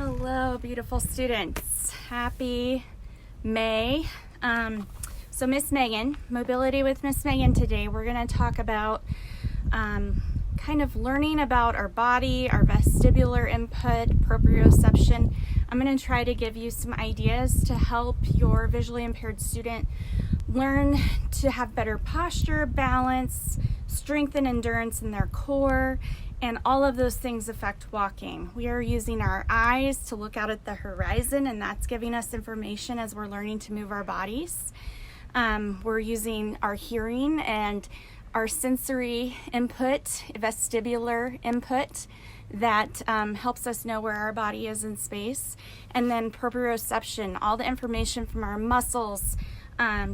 Hello, beautiful students. Happy May. So Miss Megan, Mobility with Miss Megan today, we're going to talk about kind of learning about our body, our vestibular input, proprioception. I'm going to try to give you some ideas to help your visually impaired student learn to have better posture, balance, strength and endurance in their core, and all of those things affect walking. We are using our eyes to look out at the horizon, and that's giving us information as we're learning to move our bodies. We're using our hearing and our sensory input, vestibular input, that helps us know where our body is in space. And then proprioception, all the information from our muscles,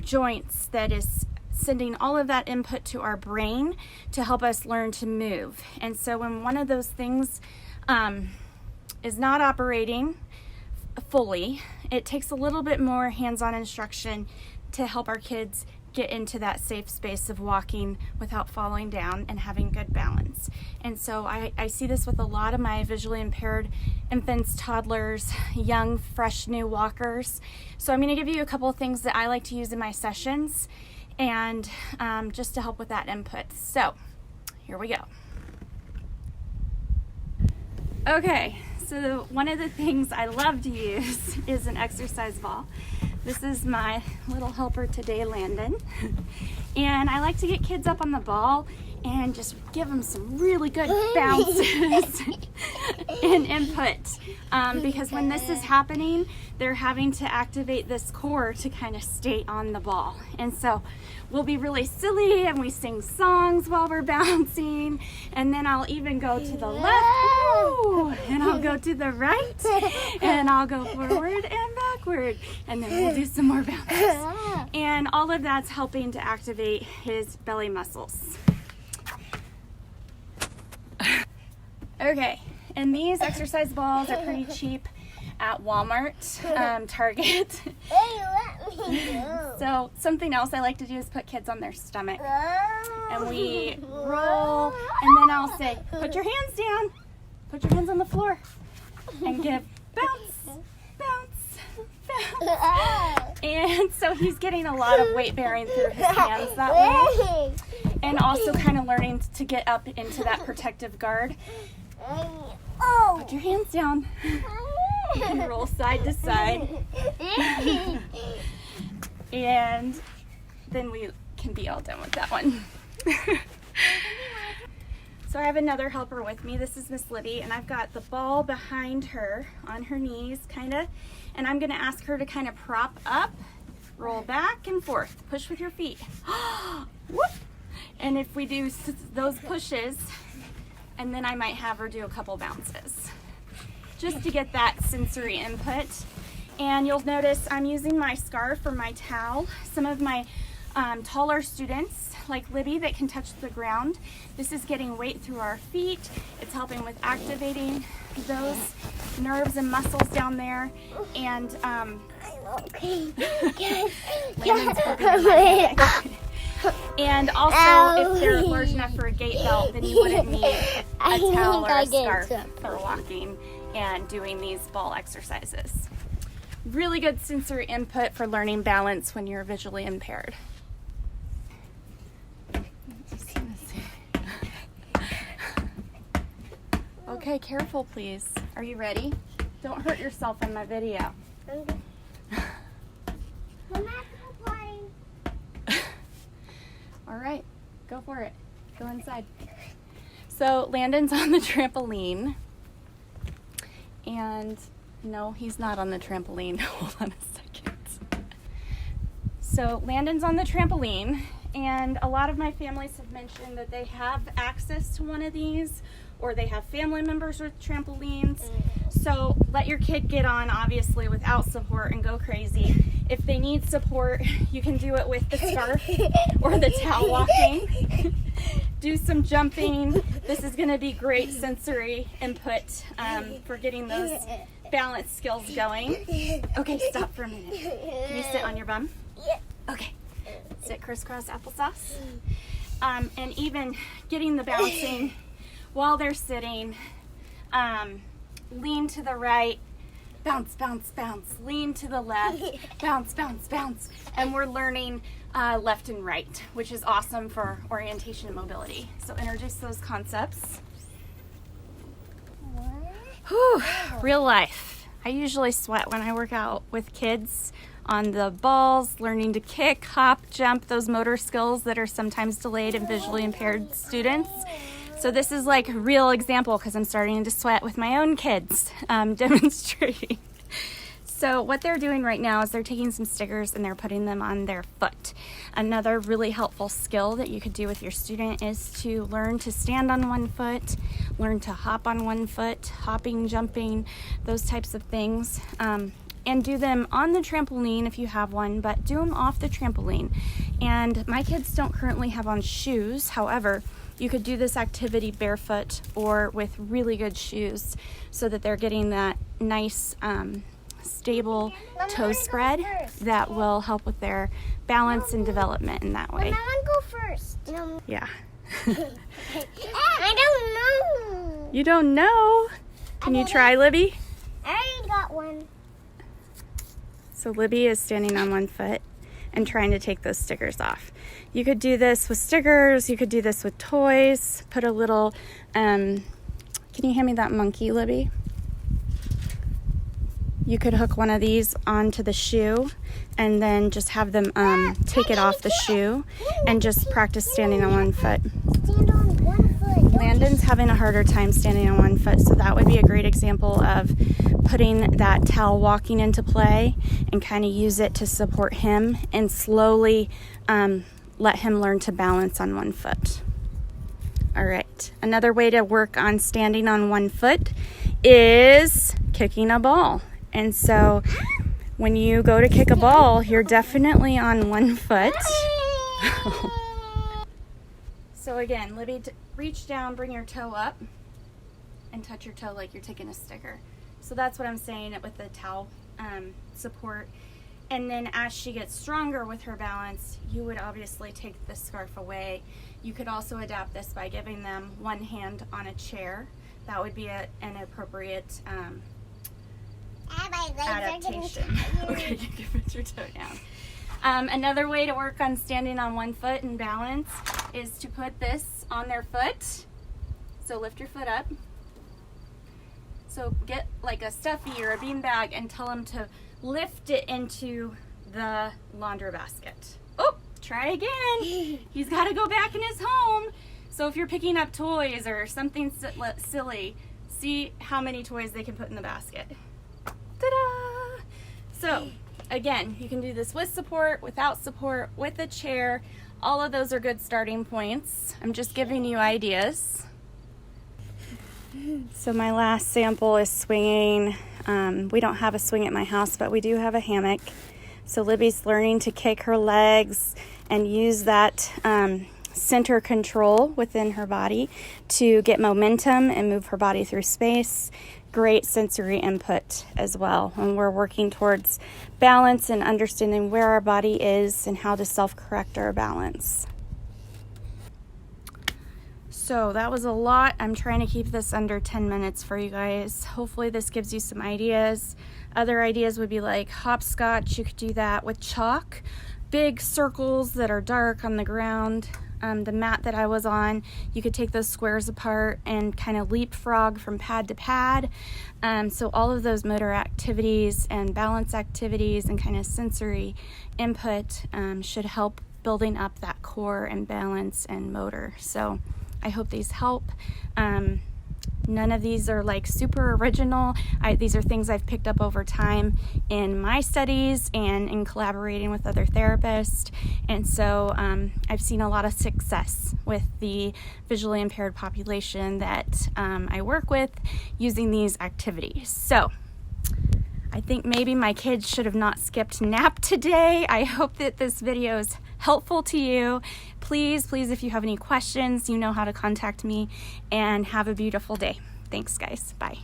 joints, that is sending all of that input to our brain to help us learn to move. And so when one of those things is not operating fully, it takes a little bit more hands-on instruction to help our kids get into that safe space of walking without falling down and having good balance. And so I see this with a lot of my visually impaired infants, toddlers, young, fresh, new walkers. So I'm going to give you a couple of things that I like to use in my sessions and just to help with that input. So here we go. Okay, so one of the things I love to use is an exercise ball. This is my little helper today, Landon. And I like to get kids up on the ball and just give them some really good bounces and input. Because when this is happening, they're having to activate this core to kind of stay on the ball. And so we'll be really silly and we sing songs while we're bouncing. And then I'll even go to the left, ooh, and I'll go to the right, and I'll go forward and backward. And then we'll do some more bounces. And all of that's helping to activate his belly muscles. Okay, and these exercise balls are pretty cheap at Walmart, Target. So something else I like to do is put kids on their stomach. And we roll, and then I'll say, put your hands down, put your hands on the floor, and give bounce, bounce, bounce. And so he's getting a lot of weight bearing through his hands that way. And also kind of learning to get up into that protective guard. Put your hands down and roll side to side. And then we can be all done with that one. So I have another helper with me. This is Miss Libby, and I've got the ball behind her on her knees, kind of. And I'm going to ask her to kind of prop up, roll back and forth, push with your feet. Whoop! And if we do those pushes, and then I might have her do a couple bounces, just to get that sensory input. And you'll notice I'm using my scarf or my towel. Some of my taller students, like Libby, that can touch the ground, this is getting weight through our feet. It's helping with activating those nerves and muscles down there. And and also, if they're large enough for a gait belt, then you wouldn't need a towel or a scarf for walking and doing these ball exercises. Really good sensory input for learning balance when you're visually impaired. Okay, careful please. Are you ready? Don't hurt yourself in my video. All right, go for it. Go inside. So Landon's on the trampoline. And no, he's not on the trampoline. Hold on a second. So Landon's on the trampoline, and a lot of my families have mentioned that they have access to one of these, or they have family members with trampolines. So let your kid get on, obviously, without support and go crazy. If they need support, you can do it with the scarf or the towel walking. Do some jumping. This is going to be great sensory input for getting those balance skills going. Okay, stop for a minute. Can you sit on your bum? Okay. Sit crisscross applesauce. And even getting the bouncing while they're sitting. Lean to the right, bounce, bounce, bounce, lean to the left, bounce, bounce, bounce. And we're learning left and right, which is awesome for orientation and mobility. So introduce those concepts. Whew, real life. I usually sweat when I work out with kids on the balls, learning to kick, hop, jump, those motor skills that are sometimes delayed in visually impaired students. So this is like a real example because I'm starting to sweat with my own kids demonstrating. So what they're doing right now is they're taking some stickers and they're putting them on their foot. Another really helpful skill that you could do with your student is to learn to stand on one foot, learn to hop on one foot, hopping, jumping, those types of things. And do them on the trampoline if you have one, but do them off the trampoline. And my kids don't currently have on shoes. However, you could do this activity barefoot or with really good shoes so that they're getting that nice stable toe spread that will help with their balance and development in that way. I want to go first. Yeah. I don't know. You don't know? Can you try, Libby? I already got one. So Libby is standing on one foot and trying to take those stickers off. You could do this with stickers. You could do this with toys. Put a little, can you hand me that monkey, Libby? You could hook one of these onto the shoe and then just have them take it off the shoe and just practice standing on one foot. Stand on one foot. Landon's having a harder time standing on one foot, so that would be a great example of putting that towel walking into play and kind of use it to support him and slowly let him learn to balance on one foot. All right, another way to work on standing on one foot is kicking a ball. And so when you go to kick a ball, you're definitely on one foot. So again, Libby, reach down, bring your toe up, and touch your toe like you're taking a sticker. So that's what I'm saying with the towel support. And then as she gets stronger with her balance, you would obviously take the scarf away. You could also adapt this by giving them one hand on a chair. That would be an appropriate adaptation. Okay, you can put your toe down. Another way to work on standing on one foot and balance is to put this on their foot. So lift your foot up. So get like a stuffy or a bean bag and tell them to lift it into the laundry basket. Oh, try again. He's got to go back in his home. So if you're picking up toys or something silly, see how many toys they can put in the basket. Ta-da! So again, you can do this with support, without support, with a chair. All of those are good starting points. I'm just giving you ideas. So my last sample is swinging. We don't have a swing at my house, but we do have a hammock. So Libby's learning to kick her legs and use that center control within her body to get momentum and move her body through space. Great sensory input as well when we're working towards balance and understanding where our body is and how to self-correct our balance. So that was a lot. I'm trying to keep this under 10 minutes for you guys. Hopefully this gives you some ideas. Other ideas would be like hopscotch. You could do that with chalk. Big circles that are dark on the ground. The mat that I was on, you could take those squares apart and kind of leapfrog from pad to pad. So all of those motor activities and balance activities and kind of sensory input should help building up that core and balance and motor. So I hope these help. None of these are like super original. These are things I've picked up over time in my studies and in collaborating with other therapists. And so I've seen a lot of success with the visually impaired population that I work with using these activities. So I think maybe my kids should have not skipped nap today. I hope that this video is helpful to you. Please, if you have any questions, you know how to contact me, and have a beautiful day. Thanks, guys. Bye.